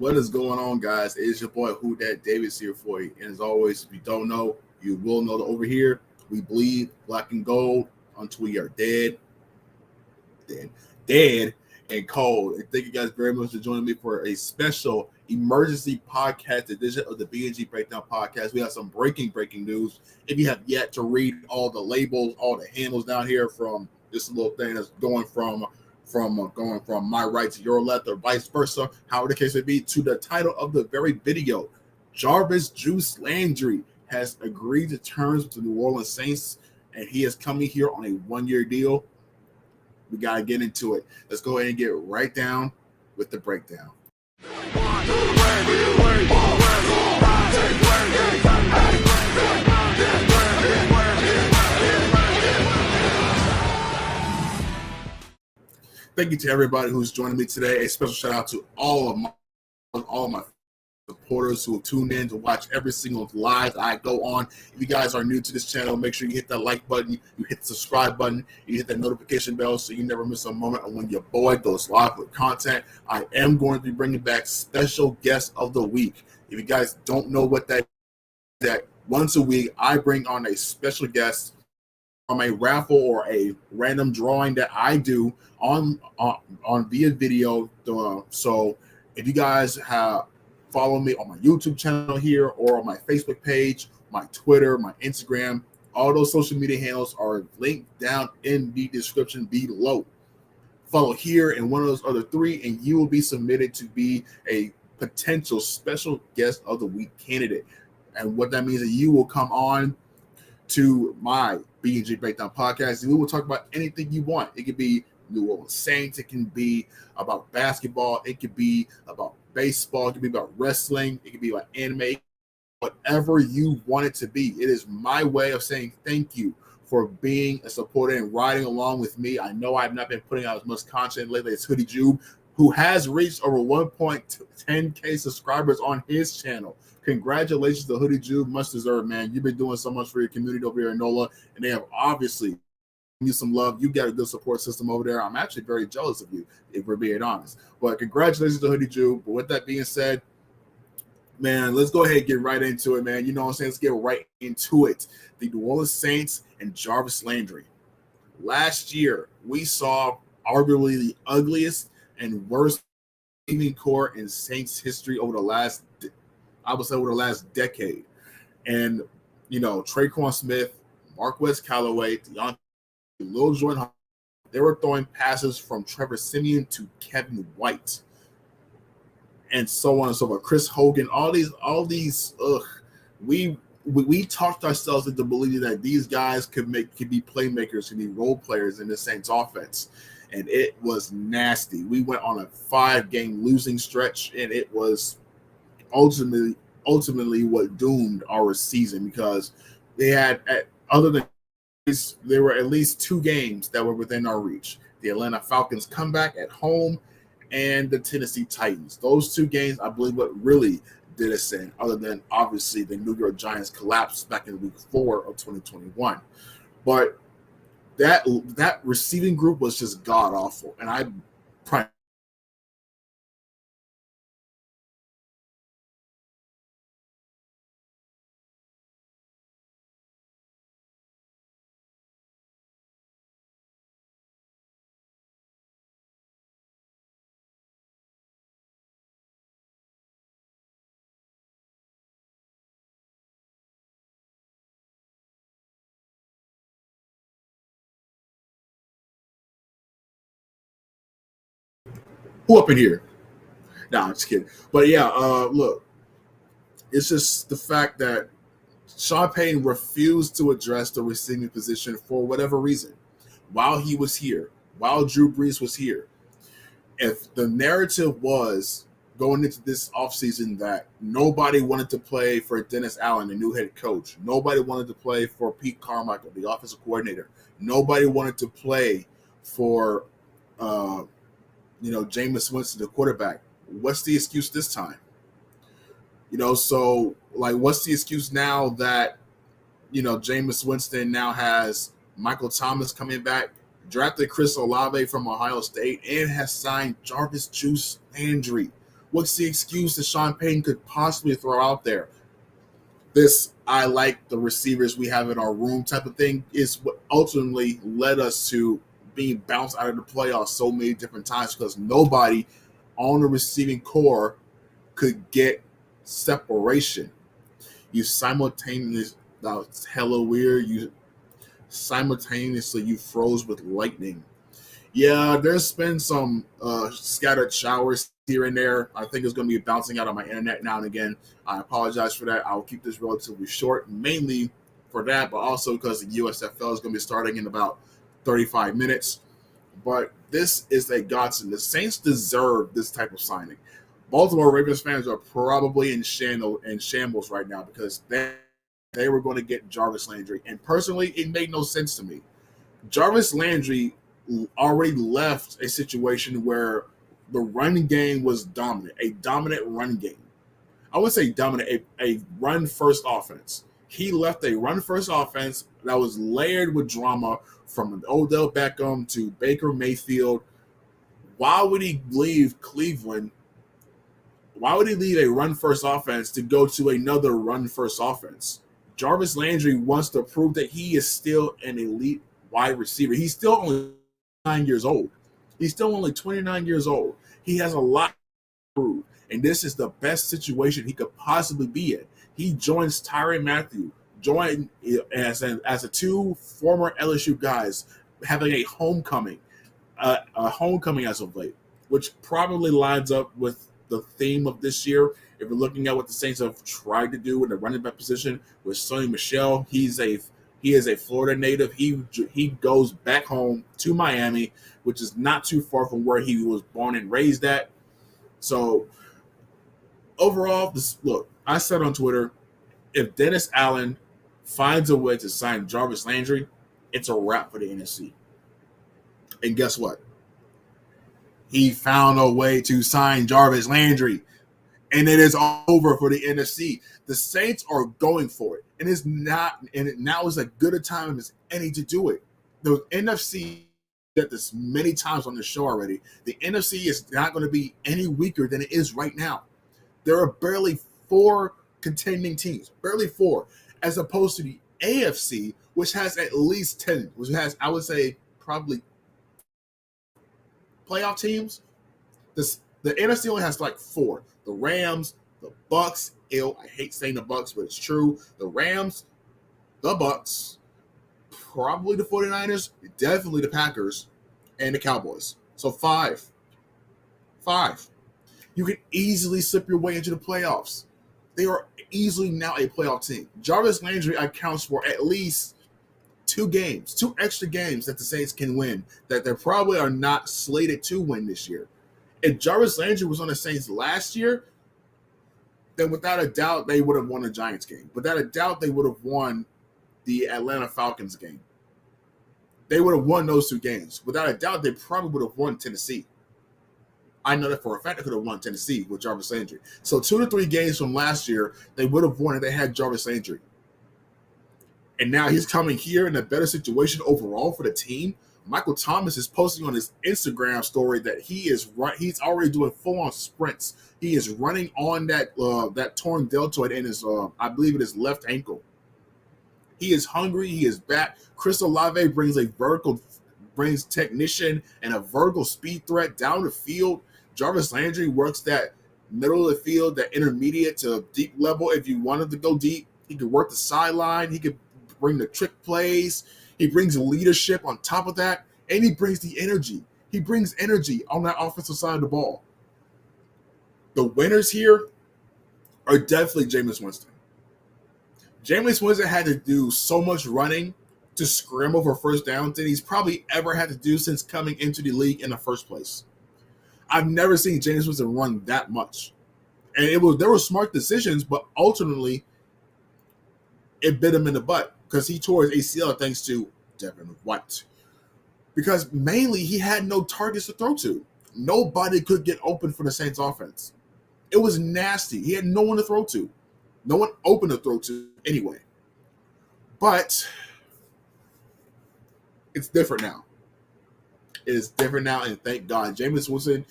What is going on, guys? It's your boy Who Dat Davis here for you. And as always, if you don't know, you will know that over here we bleed black and gold until we are dead, and cold. And thank you guys very much for joining me for a special emergency podcast edition of the B&G Breakdown Podcast. We have some breaking news. If you have yet to read all the labels, all the handles down here from this little thing that's going from my right to your left or vice versa, however the case may be, to the title of the very video, Jarvis Juice Landry has agreed to terms with the New Orleans Saints, and he is coming here on a one-year deal. We got to get into it. Let's go ahead and get right down with the breakdown. Thank you to everybody who's joining me today. A special shout out to all of my supporters who have tuned in to watch every single live I go on. If you guys are new to this channel, make sure you hit that like button, you hit the subscribe button, you hit that notification bell so you never miss a moment when your boy goes live with content. I am going to be bringing back special guest of the week. If you guys don't know what that once a week I bring on a special guest from a raffle or a random drawing that I do on via video. So if you guys have follow me on my YouTube channel here or on my Facebook page, my Twitter, my Instagram, all those social media handles are linked down in the description below. Follow here and one of those other three, and you will be submitted to be a potential special guest of the week candidate. And what that means is you will come on to my B&G Breakdown Podcast, and we will talk about anything you want. It could be New Orleans Saints, it can be about basketball, it could be about baseball, it could be about wrestling, it could be about anime, whatever you want it to be. It is my way of saying thank you for being a supporter and riding along with me. I know I've not been putting out as much content lately as Hoodie Jube, who has reached over 1.10K subscribers on his channel. Congratulations to Hoodie Jube, much deserved, man. You've been doing so much for your community over here in NOLA, and they have obviously given you some love. You got a good support system over there. I'm actually very jealous of you, if we're being honest. But congratulations to Hoodie Jube. But with that being said, man, let's go ahead and get right into it, man. You know what I'm saying? Let's get right into it. The New Orleans Saints and Jarvis Landry. Last year, we saw arguably the ugliest and worst receiving core in Saints history over the last decade. And, you know, Traquan Smith, Marquez Callaway, Deontay, Lil Jordan, they were throwing passes from Trevor Siemian to Kevin White, and so on and so forth. Chris Hogan, all these. We talked ourselves into believing that these guys could be playmakers, could be role players in the Saints offense, and it was nasty. We went on a 5-game losing stretch, and it was ultimately what doomed our season, because they had, other than this, there were at least 2 games that were within our reach: the Atlanta Falcons comeback at home and the Tennessee Titans. Those 2 games, I believe, what really did us in, other than obviously the New York Giants collapse back in week 4 of 2021. But that receiving group was just god awful, and I who up in here? No, I'm just kidding. But yeah, look, it's just the fact that Sean Payton refused to address the receiving position for whatever reason while he was here, while Drew Brees was here. If the narrative was going into this offseason that nobody wanted to play for Dennis Allen, the new head coach, nobody wanted to play for Pete Carmichael, the offensive coordinator, nobody wanted to play for Jameis Winston, the quarterback, what's the excuse this time? So like, what's the excuse now that, Jameis Winston now has Michael Thomas coming back, drafted Chris Olave from Ohio State, and has signed Jarvis Juice Landry, What's the excuse that Sean Payton could possibly throw out there? This, I like the receivers we have in our room type of thing, is what ultimately led us to being bounced out of the playoffs so many different times, because nobody on the receiving core could get separation. You simultaneously, that's hella weird. You simultaneously you froze with lightning. Yeah, there's been some scattered showers here and there. I think it's going to be bouncing out on my internet now and again. I apologize for that. I'll keep this relatively short, mainly for that, but also because the USFL is going to be starting in about 35 minutes. But this is a godsend. The Saints deserve this type of signing. Baltimore Ravens fans are probably in shambles right now, because they were going to get Jarvis Landry. And personally, it made no sense to me. Jarvis Landry already left a situation where the running game was dominant, a dominant run game. I would say dominant, a run-first offense. He left a run-first offense that was layered with drama, from Odell Beckham to Baker Mayfield. Why would he leave Cleveland? Why would he leave a run-first offense to go to another run-first offense? Jarvis Landry wants to prove that he is still an elite wide receiver. He's still only 9 years old. He's still only 29 years old. He has a lot to prove, and this is the best situation he could possibly be in. He joins Tyrann Mathieu, joined as a two former LSU guys having a homecoming as of late, which probably lines up with the theme of this year. If we're looking at what the Saints have tried to do in the running back position with Sonny Michel, he is a Florida native. He goes back home to Miami, which is not too far from where he was born and raised at. So overall, look, I said on Twitter, if Dennis Allen finds a way to sign Jarvis Landry, it's a wrap for the NFC. And guess what? He found a way to sign Jarvis Landry, and it is over for the NFC. The Saints are going for it, and it's not. And now is as good a time as any to do it. The NFC, said this many times on the show already. The NFC is not going to be any weaker than it is right now. There are barely 4 contending teams, barely 4, as opposed to the AFC, which has at least 10, which has, I would say, probably playoff teams. The NFC only has like 4: the Rams, the Bucks. I hate saying the Bucks, but it's true. The Rams, the Bucks, probably the 49ers, definitely the Packers, and the Cowboys. So 5. You can easily slip your way into the playoffs. They are easily now a playoff team. Jarvis Landry accounts for at least 2 extra games that the Saints can win, that they probably are not slated to win this year. If Jarvis Landry was on the Saints last year, then without a doubt they would have won the Giants game. Without a doubt they would have won the Atlanta Falcons game. They would have won those 2 games. Without a doubt they probably would have won Tennessee. I know that for a fact they could have won Tennessee with Jarvis Landry. So 2 to 3 games from last year they would have won if they had Jarvis Landry. And now he's coming here in a better situation overall for the team. Michael Thomas is posting on his Instagram story that he's already doing full-on sprints. He is running on that torn deltoid in his, I believe it is left ankle. He is hungry. He is back. Chris Olave brings technician and a vertical speed threat down the field. Jarvis Landry works that middle of the field, that intermediate to deep level. If you wanted to go deep, he could work the sideline. He could bring the trick plays. He brings leadership on top of that, and he brings the energy. He brings energy on that offensive side of the ball. The winners here are definitely Jameis Winston. Jameis Winston had to do so much running to scramble for first downs than he's probably ever had to do since coming into the league in the first place. I've never seen Jameis Winston run that much. And there were smart decisions, but ultimately it bit him in the butt because he tore his ACL thanks to Devin White. Because mainly he had no targets to throw to. Nobody could get open for the Saints offense. It was nasty. He had no one to throw to. No one open to throw to anyway. But it's different now. It is different now, and thank God. Jameis Winston,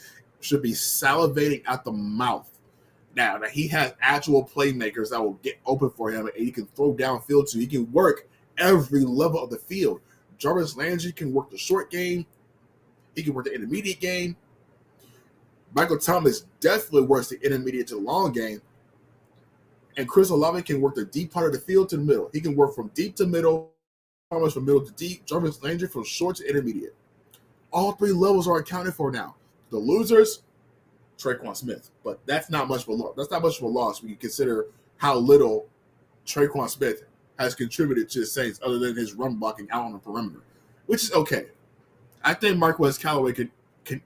should be salivating at the mouth now that he has actual playmakers that will get open for him and he can throw downfield to. He can work every level of the field. Jarvis Landry can work the short game. He can work the intermediate game. Michael Thomas definitely works the intermediate to the long game. And Chris Olave can work the deep part of the field to the middle. He can work from deep to middle, Thomas from middle to deep, Jarvis Landry from short to intermediate. All three levels are accounted for now. The losers, Traquan Smith. But that's not much of a loss. That's not much of a loss when you consider how little Traquan Smith has contributed to the Saints other than his run blocking out on the perimeter, which is okay. I think Marquez Callaway can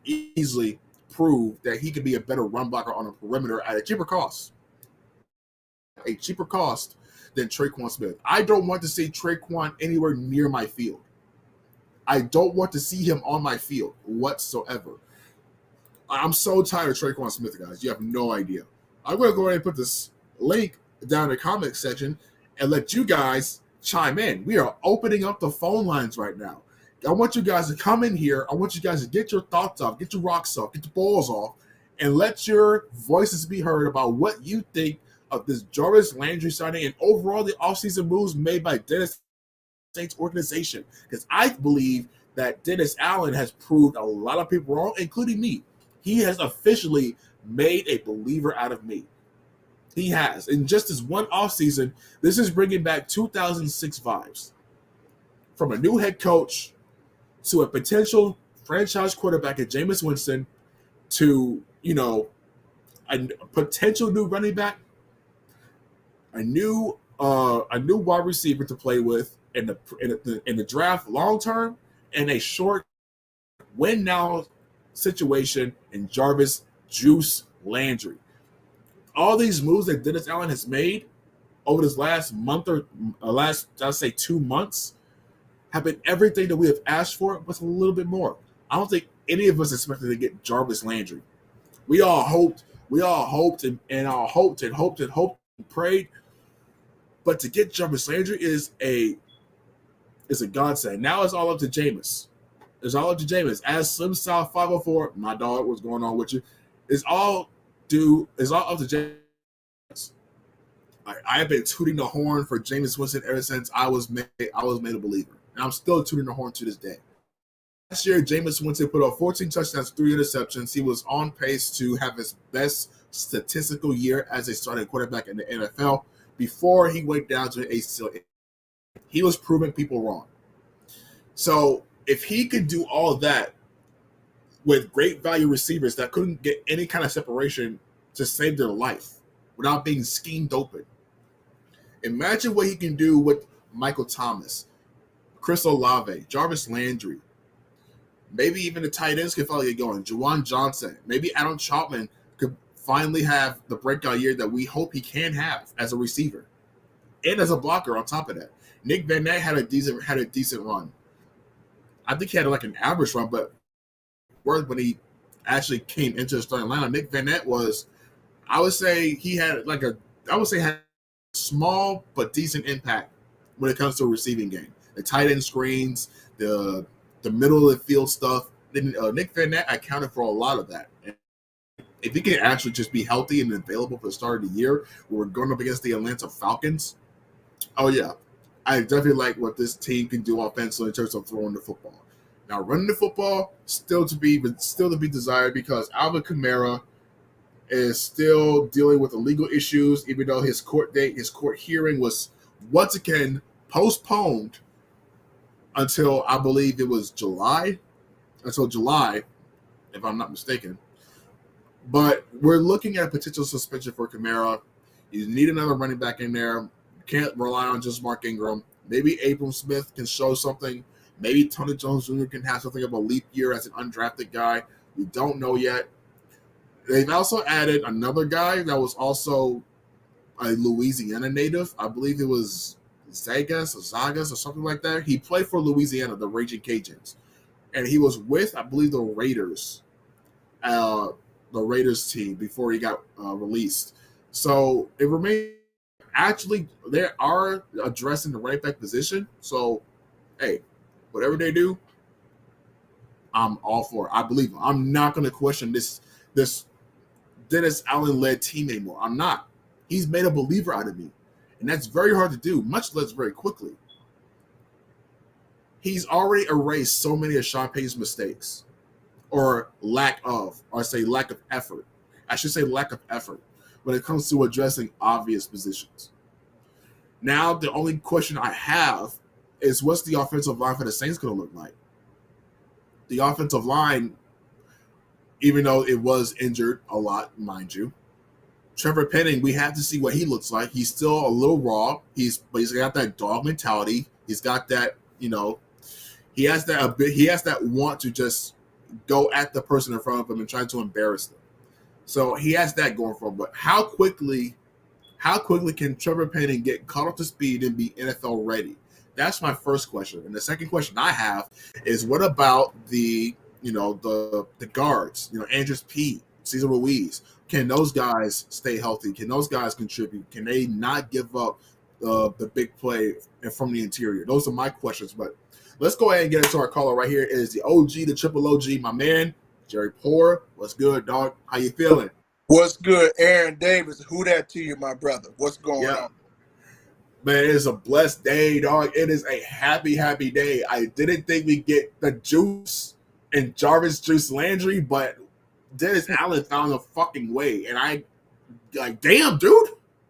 easily prove that he can be a better run blocker on the perimeter at a cheaper cost. A cheaper cost than Traquan Smith. I don't want to see Traquan anywhere near my field. I don't want to see him on my field whatsoever. I'm so tired of Traquan Smith, guys. You have no idea. I'm going to go ahead and put this link down in the comment section and let you guys chime in. We are opening up the phone lines right now. I want you guys to come in here. I want you guys to get your thoughts off, get your rocks off, get your balls off, and let your voices be heard about what you think of this Jarvis Landry signing and overall the offseason moves made by Dennis Saints organization. Because I believe that Dennis Allen has proved a lot of people wrong, including me. He has officially made a believer out of me. He has. In just this one offseason, this is bringing back 2006 vibes. From a new head coach to a potential franchise quarterback at Jameis Winston to, a potential new running back, a new wide receiver to play with in the draft long term, and a short win now situation in Jarvis Juice Landry. All these moves that Dennis Allen has made over this last month or I'll say 2 months have been everything that we have asked for, but a little bit more. I don't think any of us expected to get Jarvis Landry. We all hoped and prayed. But to get Jarvis Landry is a godsend. Now it's all up to Jameis. It's all up to Jameis. As Slim South 504, my dog, what's going on with you? It's all up to Jameis. I have been tooting the horn for Jameis Winston ever since I was made a believer. And I'm still tooting the horn to this day. Last year, Jameis Winston put up 14 touchdowns, 3 interceptions. He was on pace to have his best statistical year as a starting quarterback in the NFL before he went down to ACL. He was proving people wrong. So if he could do all of that with great value receivers that couldn't get any kind of separation to save their life without being schemed open, imagine what he can do with Michael Thomas, Chris Olave, Jarvis Landry. Maybe even the tight ends could finally get going. Juwan Johnson. Maybe Adam Chalkman could finally have the breakout year that we hope he can have as a receiver and as a blocker on top of that. Nick Van Ness had a decent run. I think he had like an average run, but when he actually came into the starting lineup, Nick Van Ness was, I would say had a small but decent impact when it comes to a receiving game. The tight end screens, the middle of the field stuff. Then Nick Van Ness accounted for a lot of that. And if he can actually just be healthy and available for the start of the year, we're going up against the Atlanta Falcons. Oh yeah, I definitely like what this team can do offensively in terms of throwing the football. Now running the football still to be desired because Alvin Kamara is still dealing with the legal issues, even though his court hearing was once again postponed until I believe it was July, if I'm not mistaken. But we're looking at a potential suspension for Kamara. You need another running back in there. You can't rely on just Mark Ingram. Maybe Abram Smith can show something. Maybe Tony Jones Jr. can have something of a leap year as an undrafted guy. We don't know yet. They've also added another guy that was also a Louisiana native. I believe it was Zagas or something like that. He played for Louisiana, the Raging Cajuns. And he was with, I believe, the Raiders team before he got released. So it remains, actually, they are addressing the right back position. So, hey, whatever they do, I'm all for it. I believe them. I'm not going to question this this Dennis Allen-led team anymore. I'm not. He's made a believer out of me. And that's very hard to do, much less very quickly. He's already erased so many of Sean Payton's mistakes, or lack of effort. I should say lack of effort when it comes to addressing obvious positions. Now, the only question I have is, what's the offensive line for the Saints going to look like? The offensive line, even though it was injured a lot, mind you, Trevor Penning, we have to see what he looks like. He's still a little raw. But he's got that dog mentality. He's got that, he has that want to just go at the person in front of him and try to embarrass them. So he has that going for him. But how quickly can Trevor Penning get caught up to speed and be NFL ready? That's my first question. And the second question I have is, what about the guards? Andres Pete, Cesar Ruiz. Can those guys stay healthy? Can those guys contribute? Can they not give up the big play from the interior? Those are my questions. But let's go ahead and get into our caller right here. It is the OG, the triple OG, my man, Jerry Poor. What's good, dog? How you feeling? What's good, Aaron Davis? Who that to you, my brother? What's going on? Man, it is a blessed day, dog. It is a happy, happy day. I didn't think we'd get the juice and Jarvis Landry, but Dennis Allen found a fucking way. And I, damn, dude.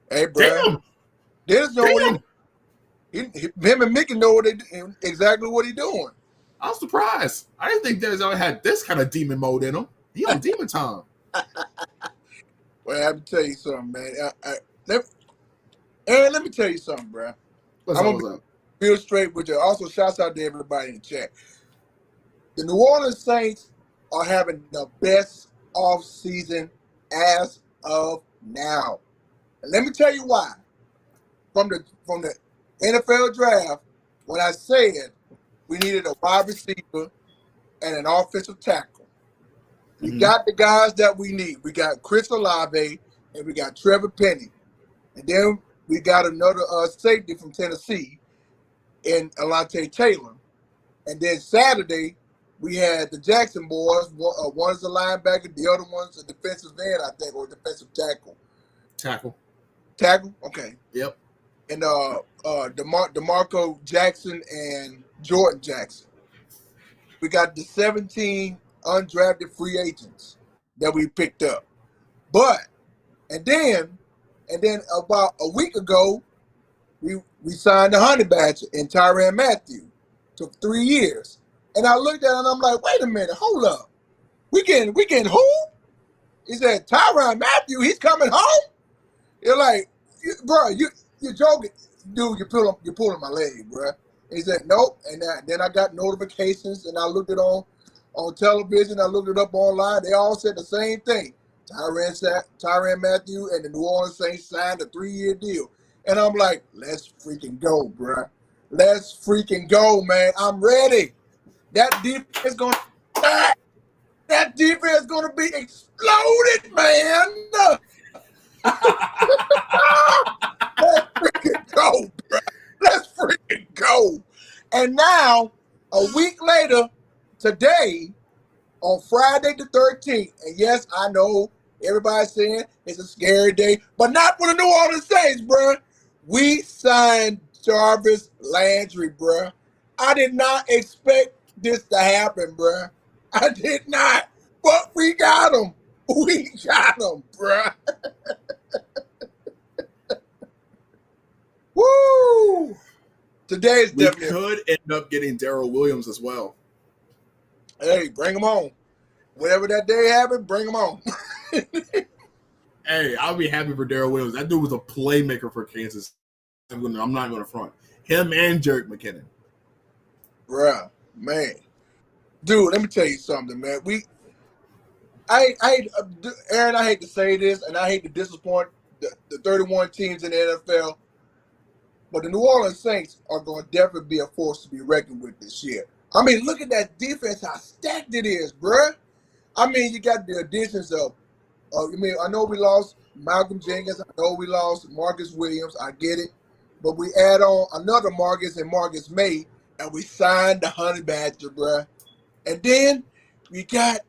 Hey, bro. Damn. Dennis know what him and Mickey know exactly what he's doing. I was surprised. I didn't think Dennis Allen had this kind of demon mode in him. He on demon time. Well, I have to tell you something, man. Aaron, let me tell you something, bro. What's up? Real straight with you. Also, shouts out to everybody in the chat. The New Orleans Saints are having the best off season as of now. And let me tell you why. From the NFL draft, when I said we needed a wide receiver and an offensive tackle, we got the guys that we need. We got Chris Olave and we got Trevor Penning. And then we got another safety from Tennessee in Alante Taylor. And then Saturday, we had the Jackson boys. One is a linebacker, the other one's a defensive end, I think, or defensive tackle. Tackle? Okay. Yep. And DeMarco Jackson and Jordan Jackson. We got the 17 undrafted free agents that we picked up. And then about a week ago, we signed the Honey Badger and Tyrann Mathieu. Took 3 years. And I looked at it and I'm like, wait a minute, hold up. We getting who? He said, Tyrann Mathieu, he's coming home? You're like, bro, you're joking. Dude, you're pulling my leg, bro. He said, nope. And then I got notifications and I looked it on television. I looked it up online. They all said the same thing. Tyrann Mathieu and the New Orleans Saints signed a 3-year deal. And I'm like, let's freaking go, bro. Let's freaking go, man. I'm ready. That defense is going to be exploded, man. Let's freaking go, bro. Let's freaking go. And now, a week later, today, on Friday the 13th, and yes, I know everybody's saying it's a scary day, but not for the New Orleans Saints, bro. We signed Jarvis Landry, bro. I did not expect this to happen, bro. I did not, but we got him. We got him, bro. Woo! Today's we could end up getting Darrell Williams as well. Hey, bring him on. Whatever that day happened, bring him on. Hey, I'll be happy for Darrell Williams. That dude was a playmaker for Kansas. I'm not going to front. Him and Jerick McKinnon. Bruh, man. Dude, let me tell you something, man. Aaron, I hate to say this, and I hate to disappoint the 31 teams in the NFL, but the New Orleans Saints are going to definitely be a force to be reckoned with this year. I mean, look at that defense, how stacked it is, bruh. I mean, you got the additions of, I know we lost Malcolm Jenkins. I know we lost Marcus Williams. I get it. But we add on another Marcus and Marcus May, and we signed the Honey Badger, bruh. And then we got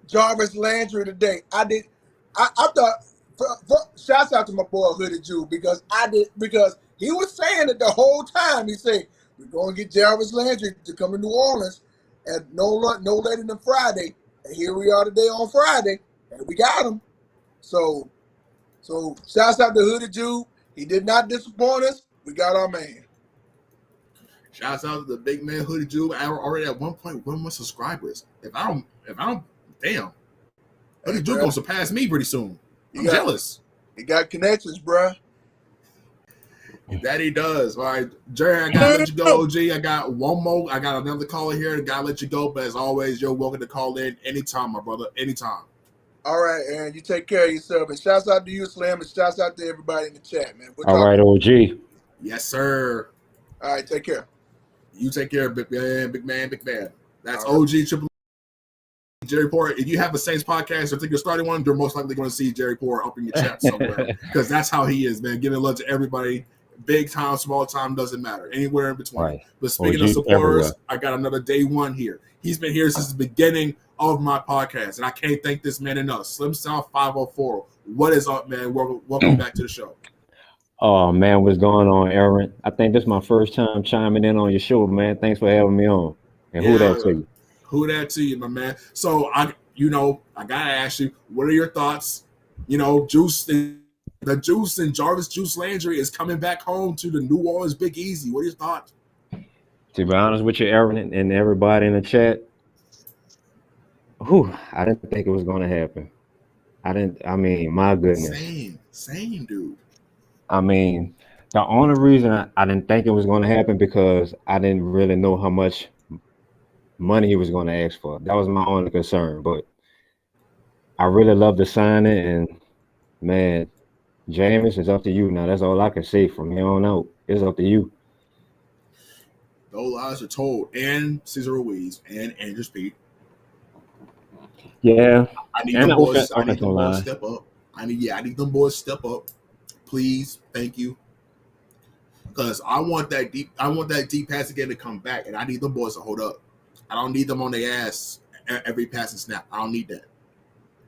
Jarvis Landry today. I thought. Shouts out to my boy Hoodie Jew because he was saying it the whole time. He said we're going to get Jarvis Landry to come to New Orleans, and no later than Friday. And here we are today on Friday, and we got him. So shouts out to Hoodie Jew. He did not disappoint us. We got our man. Shouts out to the big man Hoodie Jew. I already at 1.1 million subscribers. If I don't, damn, Hoodie Jew gonna surpass me pretty soon. I'm jealous. He got connections, bruh. That he does. All right, Jerry, I gotta let you go, OG. I got one more. I got another caller here. I gotta let you go. But as always, you're welcome to call in anytime, my brother. Anytime. All right, Aaron. You take care of yourself. And shouts out to you, Slim. And shouts out to everybody in the chat, man. All right, OG. Yes, sir. All right, take care. You take care, big man, big man, big man. That's OG Triple Jerry Porter. If you have a Saints podcast or think you're starting one, you're most likely going to see Jerry Porter up in your chat somewhere because that's how he is, man. Giving love to everybody, big time, small time, doesn't matter, anywhere in between. Right. But speaking of supporters, everywhere. I got another day one here. He's been here since the beginning of my podcast, and I can't thank this man enough. Slim South 504. What is up, man? Welcome back to the show. Oh man, what's going on, Aaron? I think this is my first time chiming in on your show, man. Thanks for having me on. And who that to you? Who that to you, my man? So I gotta ask you, what are your thoughts? The Juice and Jarvis Landry is coming back home to the New Orleans Big Easy. What are your thoughts? To be honest with you, Aaron, and everybody in the chat, I didn't think it was going to happen. My goodness. Same, dude. I mean, the only reason I didn't think it was going to happen because I didn't really know how much money he was going to ask for. That was my only concern. But I really love the signing, and man, James, it's up to you now. That's all I can say from here on out. It's up to you. Those lies are told, and Cesar Ruiz and Andrew Speed. Yeah, I need them boys step up. I need them boys step up. Please, thank you. Because I want that deep pass again to come back, and I need them boys to hold up. I don't need them on their ass every passing snap. I don't need that.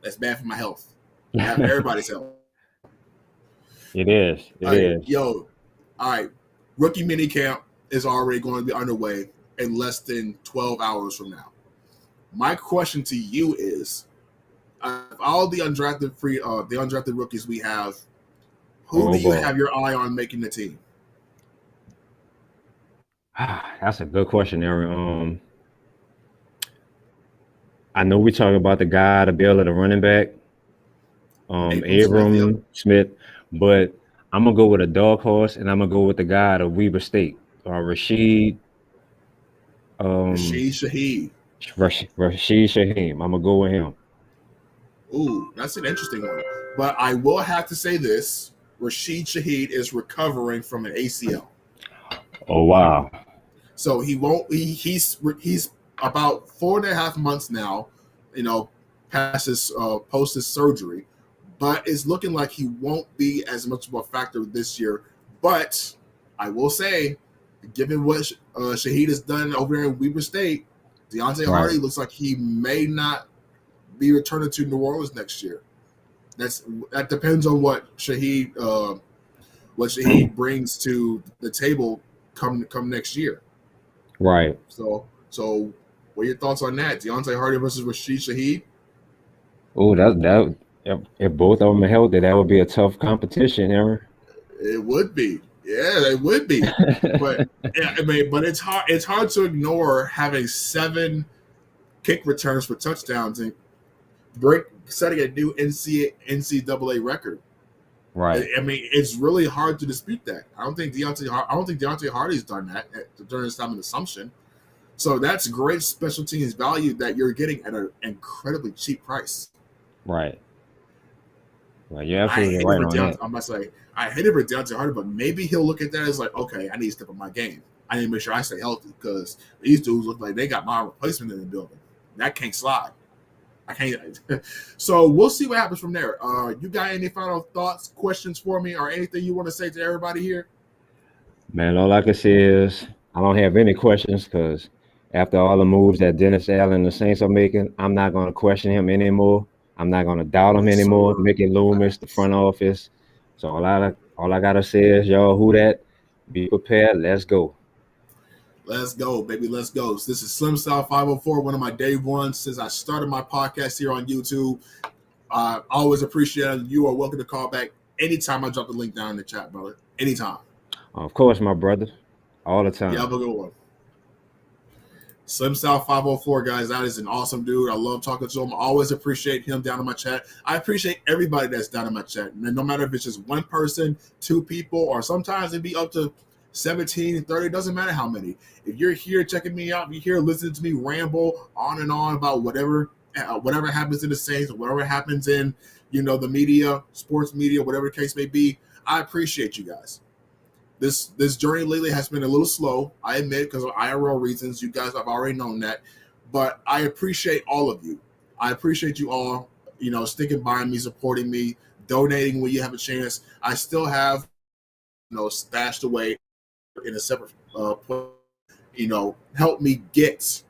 That's bad for my health. Everybody's health. It is. It is. Yo, all right. Rookie mini camp is already going to be underway in less than 12 hours from now. My question to you is, all the undrafted rookies we have, who do you have your eye on making the team? That's a good question, Aaron. I know we're talking about the guy, the Bill of the running back, Abram Smith, but I'm gonna go with a dog horse, and I'm gonna go with the guy at Weber State, Rashid Shaheed. Rashid Shaheed. I'm gonna go with him. Ooh, that's an interesting one. But I will have to say this: Rashid Shaheed is recovering from an ACL. Oh wow! So he won't. He's about 4.5 months now, past his post his surgery, but it's looking like he won't be as much of a factor this year. But I will say, given what Shaheed has done over there in Weber State, Deontay Hardy looks like he may not be returning to New Orleans next year. That depends on what Shaheed brings to the table come next year. Right. So what are your thoughts on that? Deontay Hardy versus Rashid Shaheed? Oh, that if both of them are healthy, that would be a tough competition, Aaron. It would be. Yeah, it would be. But but it's hard to ignore having 7 kick returns for touchdowns and setting a new NCAA record. Right. I mean, it's really hard to dispute that. I don't think Deontay Hardy's done that during his time in Assumption. So that's great special teams value that you're getting at an incredibly cheap price. Right. Right. You're absolutely right on that. I'm about to say, I hate it for Deontay Hardy, but maybe he'll look at that as like, okay, I need to step up my game. I need to make sure I stay healthy because these dudes look like they got my replacement in the building. That can't slide. I can't. So we'll see what happens from there. You got any final thoughts, questions for me, or anything you want to say to everybody here? Man, all I can say is I don't have any questions because After all the moves that Dennis Allen and the Saints are making, I'm not going to question him anymore. I'm not going to doubt him Yes, anymore. sir. Mickey Loomis, the front office. So all I gotta say is, y'all, who that? Be prepared. Let's go. Let's go, baby. Let's go. So this is Slim Style 504, one of my day ones since I started my podcast here on YouTube. I always appreciate it. You are welcome to call back anytime I drop the link down in the chat, brother. Anytime. Of course, my brother. All the You time. have a good one. Slim Style 504, guys. That is an awesome dude. I love talking to him. I always appreciate him down in my chat. I appreciate everybody that's down in my chat. And no matter if it's just one person, two people, or sometimes it'd be up to 17, 30, doesn't matter how many. If you're here checking me out, if you're here listening to me ramble on and on about whatever happens in the Saints or whatever happens in, the media, sports media, whatever the case may be, I appreciate you guys. This journey lately has been a little slow, I admit, because of IRL reasons. You guys have already known that, but I appreciate all of you. I appreciate you all, sticking by me, supporting me, donating when you have a chance. I still have, stashed away in a separate place, help me get,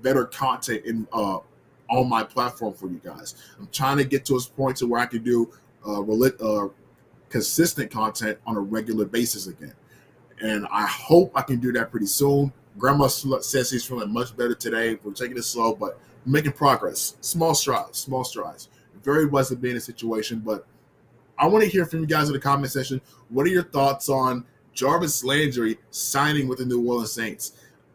better content in on my platform for you guys. I'm trying to get to a point to where I can do consistent content on a regular basis again. And I hope I can do that pretty soon. Grandma says he's feeling much better today. We're taking it slow, but making progress. Small strides. Very blessed being in a situation, but I want to hear from you guys in the comment section. What are your thoughts on Jarvis Landry signing with the New Orleans Saints?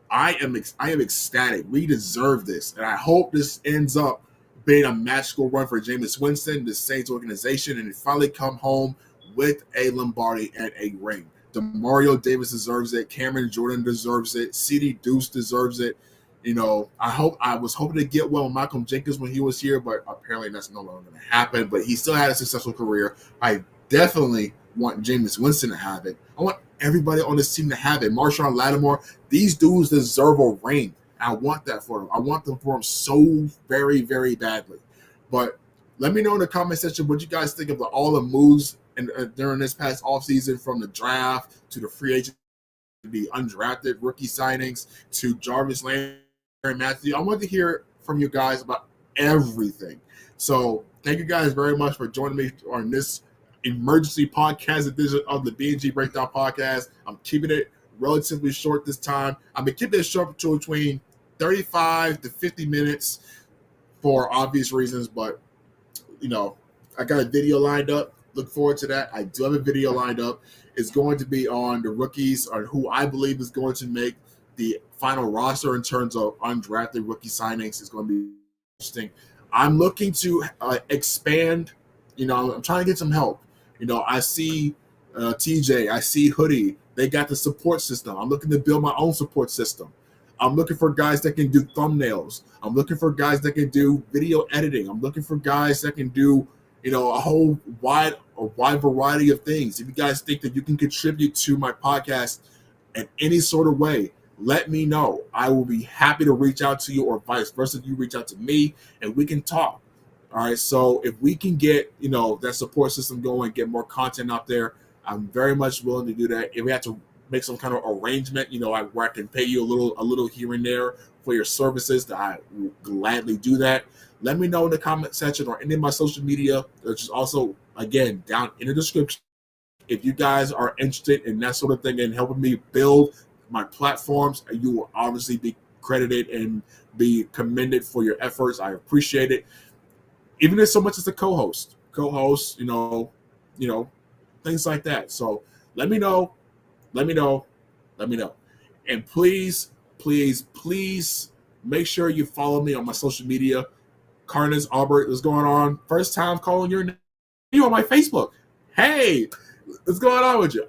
I am ecstatic. We deserve this, and I hope this ends up being a magical run for Jameis Winston, the Saints organization, and finally come home with a Lombardi and a ring. DeMario Davis deserves it. Cameron Jordan deserves it. CD Deuce deserves it. I was hoping to get well with Malcolm Jenkins when he was here, but apparently that's no longer going to happen. But he still had a successful career. I definitely want Jameis Winston to have it. I want everybody on this team to have it. Marshawn Lattimore, these dudes deserve a ring. I want that for them. I want them for them so very, very badly. But let me know in the comment section what you guys think of all the moves during this past offseason, from the draft to the free agent, the undrafted rookie signings to Jarvis Landry and Matthew. I want to hear from you guys about everything. So thank you guys very much for joining me on this emergency podcast edition of the B&G Breakdown Podcast. I'm keeping it relatively short this time. I've been keeping it short to between 35 to 50 minutes for obvious reasons, but I got a video lined up. Look forward to that. I do have a video lined up. It's going to be on the rookies, or who I believe is going to make the final roster in terms of undrafted rookie signings. It's going to be interesting. I'm looking to expand. I'm trying to get some help. I see TJ. I see Hoodie. They got the support system. I'm looking to build my own support system. I'm looking for guys that can do thumbnails. I'm looking for guys that can do video editing. I'm looking for guys that can do, a whole wide variety of things. If you guys think that you can contribute to my podcast in any sort of way, let me know. I will be happy to reach out to you, or vice versa. You reach out to me and we can talk. All right. So if we can get, that support system going, get more content out there, I'm very much willing to do that. If we have to make some kind of arrangement, where I can pay you a little here and there for your services, that I will gladly do that. Let me know in the comment section or any of my social media, which is also, again, down in the description. If you guys are interested in that sort of thing and helping me build my platforms, you will obviously be credited and be commended for your efforts. I appreciate it. Even if so much as a co-host, things like that. So let me know. And please make sure you follow me on my social media. Carnes Albert, what's going on? First time calling your name. You on my Facebook. Hey, what's going on with you?